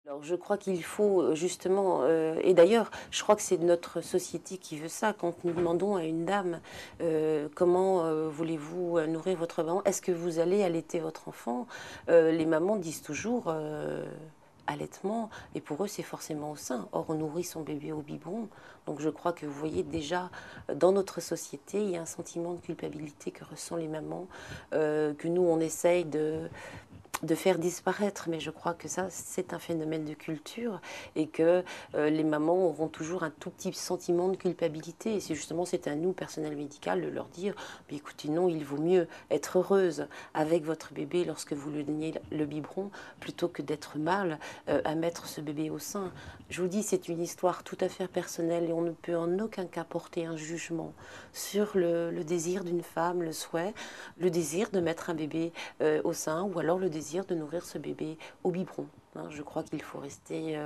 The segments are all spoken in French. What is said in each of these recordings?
Alors je crois qu'il faut justement, et d'ailleurs je crois que c'est notre société qui veut ça, quand nous demandons à une dame comment voulez-vous nourrir votre maman, est-ce que vous allez allaiter votre enfant, les mamans disent toujours allaitement, et pour eux c'est forcément au sein. Or on nourrit son bébé au biberon, donc je crois que vous voyez déjà dans notre société il y a un sentiment de culpabilité que ressentent les mamans, que nous on essaye de faire disparaître, mais je crois que ça, c'est un phénomène de culture et que les mamans auront toujours un tout petit sentiment de culpabilité. Et c'est justement, c'est à nous, personnel médical, de leur dire, mais écoutez, non, il vaut mieux être heureuse avec votre bébé lorsque vous lui donnez le biberon, plutôt que d'être mal à mettre ce bébé au sein. Je vous dis, c'est une histoire tout à fait personnelle et on ne peut en aucun cas porter un jugement sur le désir d'une femme, le souhait, le désir de mettre un bébé au sein, ou alors le désir de nourrir ce bébé au biberon. Je crois qu'il faut rester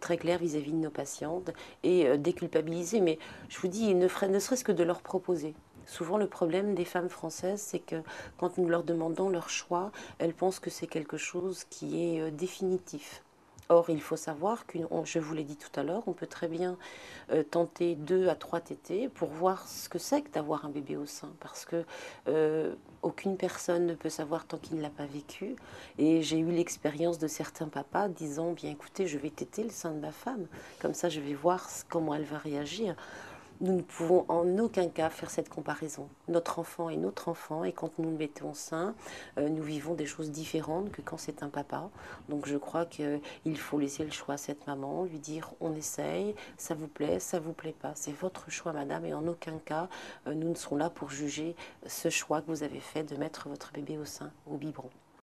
très clair vis-à-vis de nos patientes et déculpabiliser. Mais je vous dis, ne serait-ce que de leur proposer. Souvent, le problème des femmes françaises, c'est que quand nous leur demandons leur choix, elles pensent que c'est quelque chose qui est définitif. Or, il faut savoir que, je vous l'ai dit tout à l'heure, on peut très bien tenter 2 à 3 tétées pour voir ce que c'est que d'avoir un bébé au sein. Parce que aucune personne ne peut savoir tant qu'il ne l'a pas vécu. Et j'ai eu l'expérience de certains papas disant, bien écoutez, je vais téter le sein de ma femme. Comme ça, je vais voir comment elle va réagir. Nous ne pouvons en aucun cas faire cette comparaison. Notre enfant est notre enfant et quand nous le mettons au sein, nous vivons des choses différentes que quand c'est un papa. Donc je crois qu'il faut laisser le choix à cette maman, lui dire on essaye, ça vous plaît pas. C'est votre choix madame et en aucun cas nous ne serons là pour juger ce choix que vous avez fait de mettre votre bébé au sein, au biberon.